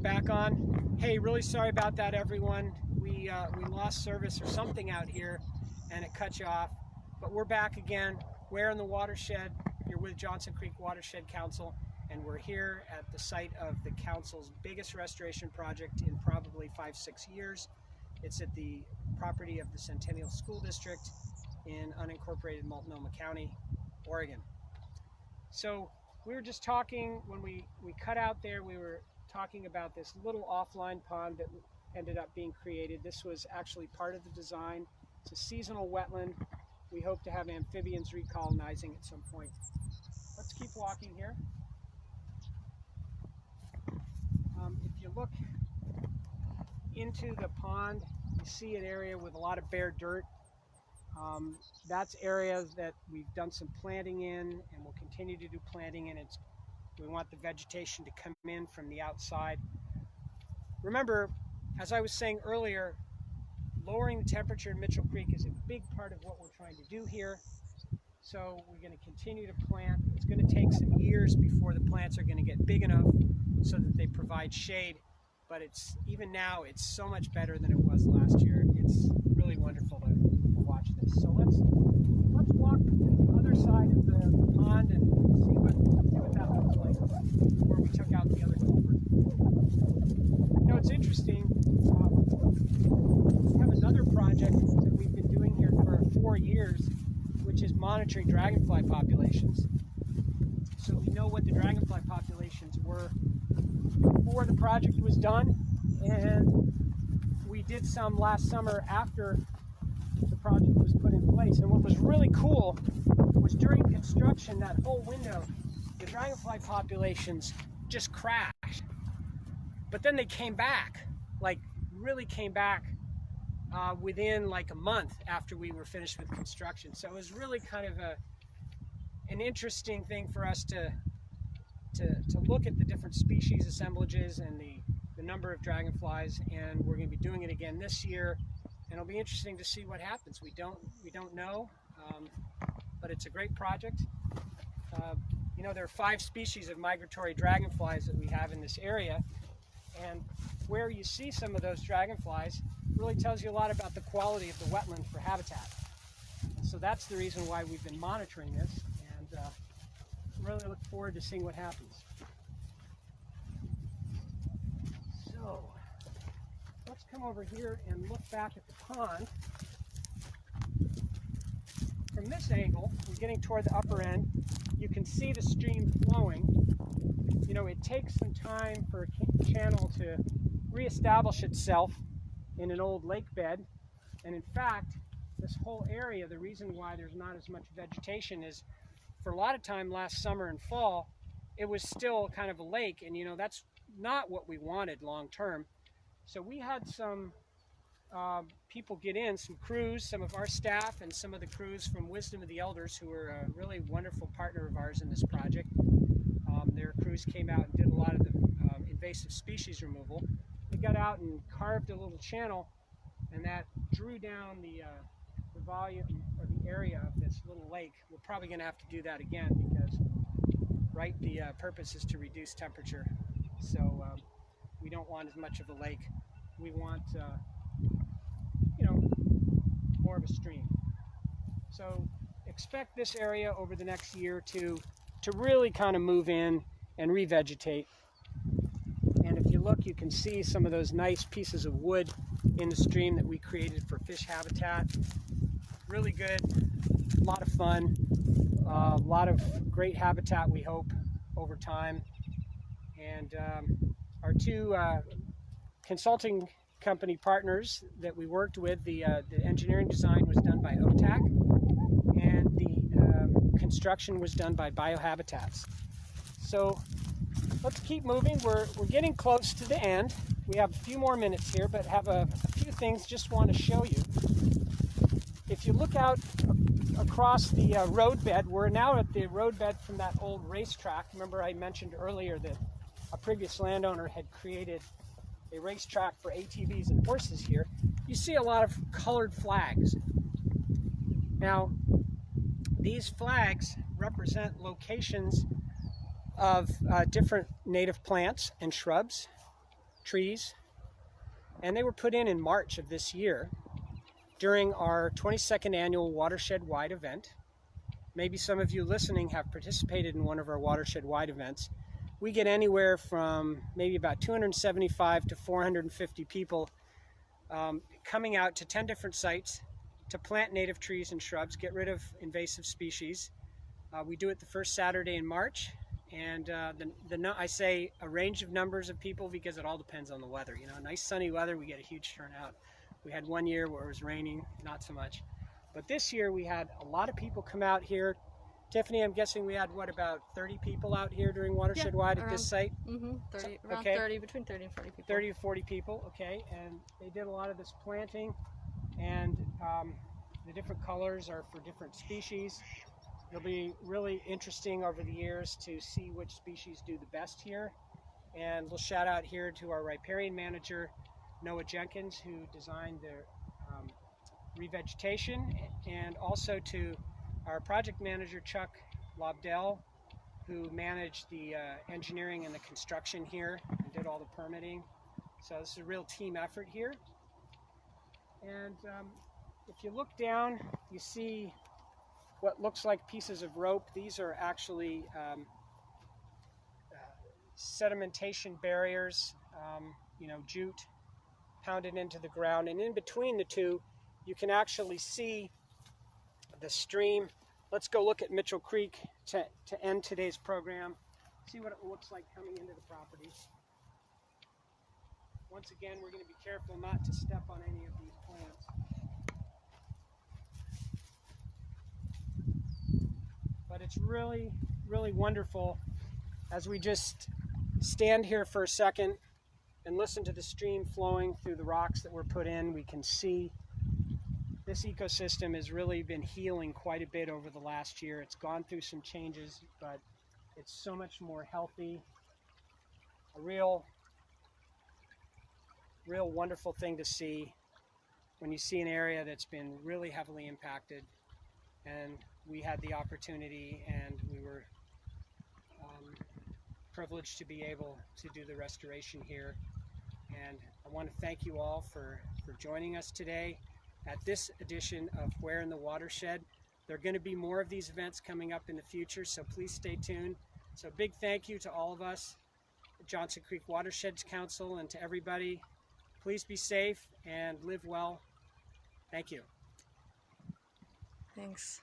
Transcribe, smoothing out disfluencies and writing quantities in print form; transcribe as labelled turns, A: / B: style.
A: back on. Hey, really sorry about that, everyone. We lost service or something out here, and it cut you off. But we're back again. We're in the watershed. You're with Johnson Creek Watershed Council, and we're here at the site of the council's biggest restoration project in probably 5-6 years. It's at the property of the Centennial School District in unincorporated Multnomah County, Oregon. So we were just talking, when we cut out there, we were talking about this little offline pond that ended up being created. This was actually part of the design. It's a seasonal wetland. We hope to have amphibians recolonizing at some point. Let's keep walking here. If you look into the pond, you see an area with a lot of bare dirt. That's areas that we've done some planting in and we'll continue to do planting in. We want the vegetation to come in from the outside. Remember, as I was saying earlier, lowering the temperature in Mitchell Creek is a big part of what we're trying to do here. So we're going to continue to plant. It's going to take some years before the plants are going to get big enough so that they provide shade. But even now, it's so much better than it was last year. It's really wonderful to watch this. So let's walk to the other side of the pond and see what that looks like where we took out the other culvert. You know, it's interesting. We have another project that we've been doing here for 4 years, which is monitoring dragonfly populations. So we know what the dragonfly populations were before the project was done, and we did some last summer after the project was put in place. And what was really cool was during construction, that whole window, the dragonfly populations just crashed. But then they came back, really came back within like a month after we were finished with construction. So it was really kind of an interesting thing for us to look at the different species assemblages and the number of dragonflies, and we're going to be doing it again this year, and it'll be interesting to see what happens. We don't know, but it's a great project. You know, there are 5 species of migratory dragonflies that we have in this area, and where you see some of those dragonflies really tells you a lot about the quality of the wetland for habitat. So that's the reason why we've been monitoring this, and really look forward to seeing what happens. So let's come over here and look back at the pond. From this angle, we're getting toward the upper end. You can see the stream flowing. You know, it takes some time for a channel to reestablish itself in an old lake bed. And in fact, this whole area, the reason why there's not as much vegetation is for a lot of time last summer and fall, it was still kind of a lake, and you know, that's not what we wanted long term. So we had some people get in, some crews, some of our staff and some of the crews from Wisdom of the Elders, who are a really wonderful partner of ours in this project. Their crews came out and did a lot of the invasive species removal. They got out and carved a little channel, and that drew down the volume or the area of this little lake. We're probably going to have to do that again because, right, the purpose is to reduce temperature. So we don't want as much of a lake. We want, you know, more of a stream. So expect this area over the next year or two to really kind of move in and revegetate. And if you look, you can see some of those nice pieces of wood in the stream that we created for fish habitat. Really good, a lot of fun, a lot of great habitat, we hope, over time. And our 2 consulting company partners that we worked with, the engineering design was done by OTAC, and the construction was done by Biohabitats. So let's keep moving. We're getting close to the end. We have a few more minutes here, but have a few things just want to show you. If you look out across the roadbed, we're now at the roadbed from that old racetrack. Remember I mentioned earlier that a previous landowner had created a racetrack for ATVs and horses here. You see a lot of colored flags. Now, these flags represent locations of different native plants and shrubs. trees, and they were put in March of this year during our 22nd annual watershed-wide event. Maybe some of you listening have participated in one of our watershed-wide events. We get anywhere from maybe about 275 to 450 people coming out to 10 different sites to plant native trees and shrubs, get rid of invasive species. We do it the first Saturday in March, and I say a range of numbers of people because it all depends on the weather. You know, nice sunny weather, we get a huge turnout. We had one year where it was raining, not so much. But this year we had a lot of people come out here. Tiffany, I'm guessing we had, what, about 30 people out here during Watershed-wide at this site?
B: Around
A: okay.
B: 30, between 30 and 40 people.
A: 30 to 40 people, okay. And they did a lot of this planting, and the different colors are for different species. It'll be really interesting over the years to see which species do the best here. And we'll shout out here to our riparian manager, Noah Jenkins, who designed the revegetation, and also to our project manager, Chuck Lobdell, who managed the engineering and the construction here and did all the permitting. So this is a real team effort here. And if you look down, you see what looks like pieces of rope. These are actually sedimentation barriers, you know, jute pounded into the ground. And in between the two, you can actually see the stream. Let's go look at Mitchell Creek to end today's program. See what it looks like coming into the property. Once again, we're going to be careful not to step on any of these plants. But it's really, really wonderful as we just stand here for a second and listen to the stream flowing through the rocks that were put in. We can see this ecosystem has really been healing quite a bit over the last year. It's gone through some changes, but it's so much more healthy. A real wonderful thing to see when you see an area that's been really heavily impacted. And we had the opportunity, and we were privileged to be able to do the restoration here. And I want to thank you all for joining us today at this edition of Where in the Watershed. There are going to be more of these events coming up in the future, so please stay tuned. So big thank you to all of us, Johnson Creek Watersheds Council, and to everybody. Please be safe and live well. Thank you.
B: Thanks.